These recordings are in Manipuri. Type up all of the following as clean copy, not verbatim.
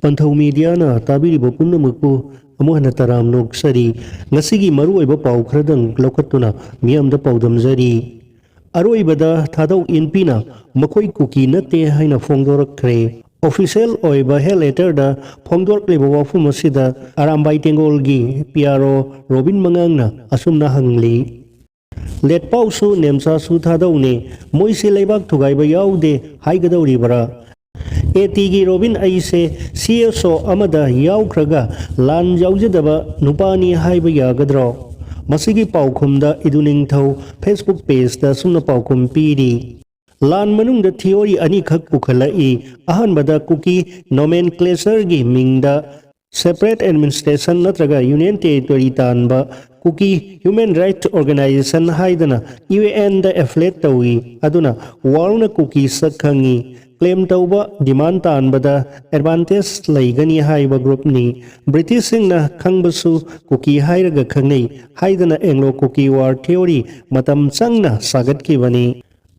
पंथौ मीडियाना ताबिरिबो पुनमकु अमुहन तराम नोक्सरी ngасigi maruoiba paw khradang lokatuna miyamda pawdamjari aroibada thadau inpina makoi kuki nate haina phongdorakre official oiba he letter da phongdorkleba wafum asida arambai tengolgi PRO Robin Mangangna asumna hangli let pausu nemsa su thadaune moise leibak thugaiba yaude haigadauribara एटीगी रोबिन ऐसे सीएसओ अमदा याउख्रगा लान याउजदबा नुपानी हाइब यागद्रो मसिगी पाउखुमदा इदुनिंगथौ फेसबुक पेज दा सुमना पाउखुम पीरी लान मनुंग थियोरी अनि खक पुखलाई अहनबदा कुकी नोमेनक्लेचर गी मिंगदा सेपरेट एडमिनिस्ट्रेशन नत्रगा यूनियन टेरिटरी तानबा कुकी ह्यूमन राइट ऑर्गेनाइजेशन हाइदना यूएन दा एफलेट तौई अदुना वालना कुकी सखंगी क्लेम तौबा डिमांड तानबदा एडवांटेज लैगनी हाइबा ग्रुप नि ब्रिटिश सिंगना खंगबसु कुकी हाइरगा खंगनै हाइदना एंग्लो कुकी वार थ्योरी मतम चंगना सागत की बनी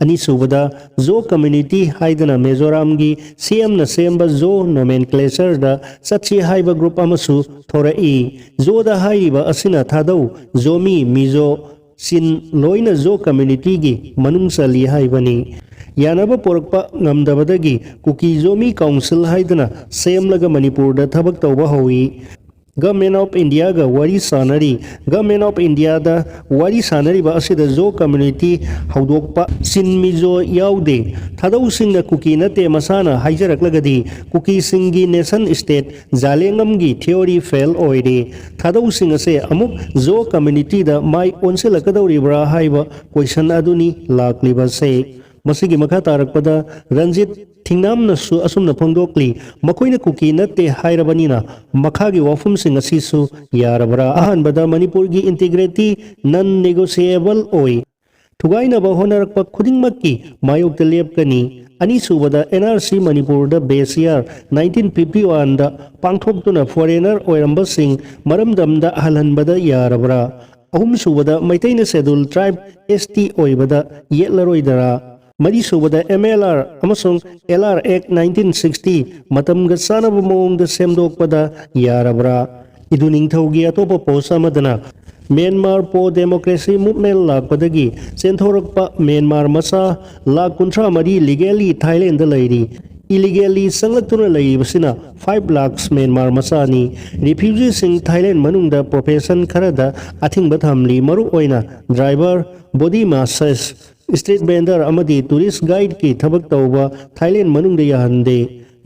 अनि सुबदा जो कम्युनिटी हाइदना मिजोराम गी सीएम न सेम्बा जो नोमेनक्लेचर दा सच्ची हाइबा ग्रुप अमसु थोरई जो दा हाइबा असिना थादौ जोमी मिजो सिन लोइना जो कम्युनिटी गी मनुंग सली हाइबनी यानबा पोरकपा ngamdabadagi कुकी जोमी काउंसिल हाइदना सेमलगा मणिपुर दा थबक तौबा होई गवर्नमेंट ऑफ इंडिया गा वारी सानरी गवर्नमेंट ऑफ इंडिया दा वारी सानरी बा असिदा जो कम्युनिटी हौदोकपा सिनमिजो याउदे थादौ सिंगना कुकी नते मसाना हाइजरकलगदी कुकी सिंगी नेशन स्टेट जालेंगम गी थ्योरी फेल ओइरे थादौ सिंगसे अमुक जो कम्युनिटी दा माइ ओनसेलकदौरिब्रा हाइबा क्वेश्चन अदुनी लाक्लिबसे मसिगी मखा तारकपदा रंजित थिंगनामनसु असुमना फोंदोकली मखोइना कुकी नते हाइरबनिना मखागी वाफुम सिंग असिसु यारबरा अहनबदा मणिपुर गी इंटीग्रिटी नन नेगोशिएबल ओइ थुगाइनबा होनरकपा खुदिंगमक्की मायोक्ता लेपकनी अनीसुबदा एनआरसी मणिपुर दा बेस ईयर 1951 दा पांगथोक्तुना फॉरेनर ओइरंबसिंग मरमदमदा हलहनबदा यारबरा अहुमसुबदा मैतैना शेड्यूल ट्राइब एसटी ओइबदा येलरोइदरा मरी सुबदा MLR अमसुंग LR Act 1960 मतमगा सानब मोंग द सेमदोकपदा यारबरा इदु निंगथौगी अतोपा पोस्ट अमदना म्यांमार पो डेमोक्रेसी मूवमेंट लाकपदगी सेंथोरकपा म्यांमार मसा लाख 53 लीगली थाईलैंड दा लैरी इलीगली संगलक्तुना लैबसिना 5 लाख म्यांमार मसानी रिफ्यूजी सिंग थाईलैंड मनुंगदा प्रोफेशन खरदा अथिंगबा थमली मरु ओइना driver body massage street vendor अमदी tourist guide की थबक तौबा थाईलैंड मनुंग याहंदे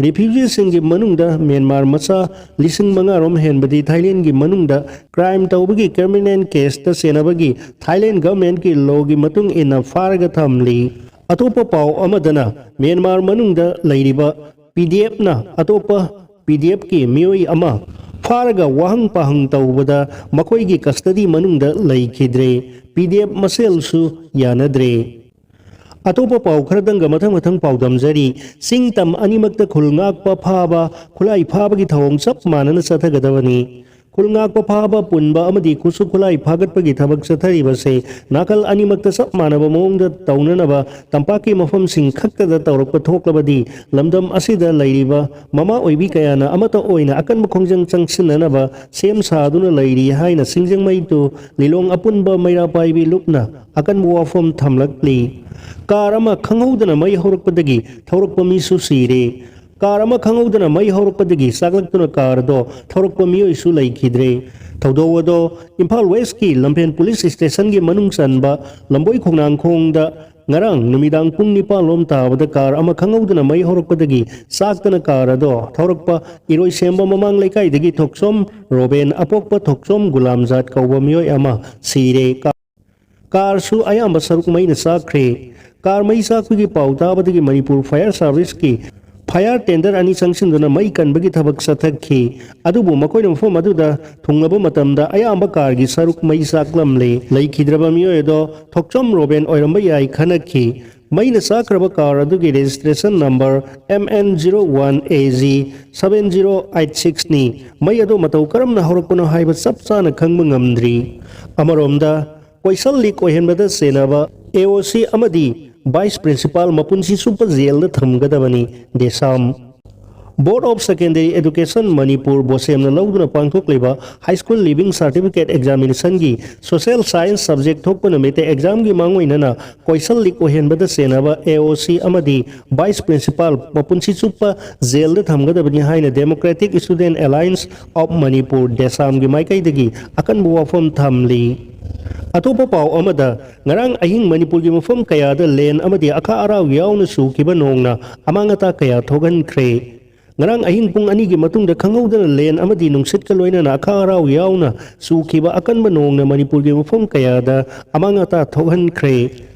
रिफ्यूजी सिंगी मनुंग म्यांमार मचा लिसिंग मंगा रोम हेनबदी थाईलैंड की मनुंग क्राइम तौबगी क्रिमिनल केस ता सेनबगी थाईलैंड गवर्नमेंट की लॉ की मतुंग इना फारगा थमली अतोपा पाव अमदना म्यांमार मनुंग लैरिबा PDF ना अतोपा PDF की मियोई अमा फारगा वाहंग पाहंग तौबदा मखोइगी कस्टडी मनुंग लैखिद्रे PDF मसेलसु यानद्रे अतोपा पाव खरदंग मथंग मथंग पावदमजरी सिंगतम अनिमक्ता खुलंगाकपा फाबा खुलाई फाबगी थवंग चप मानना चथगदवनी खुलंगाकपा फाबा पुनबा अमदी खुसु खुलाई फागतपगी थबक चथरिबसे नाकल अनिमक्ता चप मानबा मोंगदा तौननबा तंपाकी मफम सिंग खक्तदा तौरकपा थोक्लबदी लमदम असिदा लैरिबा ममा ओइबी कयाना अमता ओइना अकन खोंजंग चंगसिननबा सेम सादुना लैरि हाइना सिंजंग मैतु लिलोंग अपुनबा मैरा पाइबी लुपना अकन वाफम थमलकली कार अमा खंगौदना मै हौरकपदगी थौरकपा मिसु सीरे कार अमा खंगौदना मै हौरकपदगी सागलक्तुना कार दो थौरकपा मियोइसु लैखिद्रे थौदोवदो इम्फाल वेस्ट की लंपेन पुलिस स्टेशन की मनुंग सनबा लंबोई खोंगनांगखोंगदा ngarang numidang pung nipa lom tabada car अमा खंगौदना मै हौरकपदगी सागतना कार दो थौरकपा इरोई सेम्बा ममांग लेकाइदगी थोक्सोम रोबेन अपोकपा थोक्सोम गुलामजात कौबा मियोय अमा सीरे कार सु अयाम्बा सरुक मैना साख्रे कार मई साखुगी पाउताबदगी मणिपुर फायर सर्विस की फायर टेंडर अनि संगसिनदुना मई कनबगी थबक सथखी अदुबु मकोइना मफम अदुदा थुंगलबा मतमदा अयाम्बा कारगी सरुक मई साकलमले लैखिद्रबा मियोयदो थोक्सोम रोबेन ओइरंबा याई खनखी मैना साख्रबा कार अदुगी रजिस्ट्रेशन नंबर MN01AZ 7086 नि मई अदो मतौ करमना हौरकपनो हाइबा चपचाना खंगबा ngamdri अमरोमदा कोइसल लीक ओहेनबदा सेनबा AOC अमदी वाइस प्रिंसिपल मपुनसी सुपर जेल थमगदबनी देसाम Board of Secondary Education Manipur Bosemna Lauduna Pangthokliba High School Living Certificate Examination gi Social Science Subject Thokpana Mete Exam gi Mangoinana Koisal Lik Ohenbada Senaba AOC Amadi Vice Principal Mapunsi Chupa Jail da Thamgadabani Haina Democratic Student Alliance of Manipur Desam gi Maikai akan buwafam thamli Atopa pau amada ngarang ahing Manipur gi mafam kaya da len amadi aka araw yaw na sukiba nongna amangata kaya thogan kre ngarang ahing pung ani gi matungda khangawda na len amadi nungsit ka loina na aka araw yaw na sukiba akan banong na Manipur gi mafam kaya da amangata thogan kre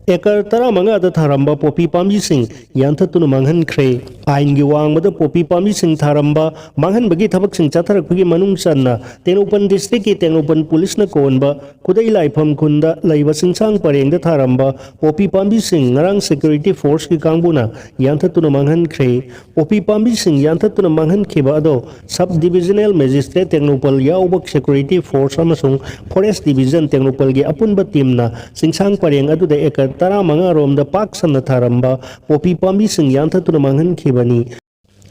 Ekar tara manga da tharamba popi pamji sing yanthatuna manghan kre ain gi wangmada popi pamji sing tharamba manghan bagi thabak sing chatharak pagi manung sanna Tengnopan district ki Tengnopan police na konba kudai laifam khunda laiba singsang pareng da tharamba popi pamji sing ngarang security force ki kangbuna yanthatuna manghan kre popi pamji sing yanthatuna manghan khiba ado sub divisional magistrate Tengnopal yaubak security force amasung forest division Tengnopal gi apunba team na singsang pareng adu da ekar tara manga rom da pak sanna tharamba popi pambi sing yanthatuna manghan khibani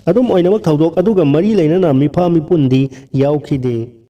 adum oinamak thaudok aduga mari leinana mipa mipundi yaukhide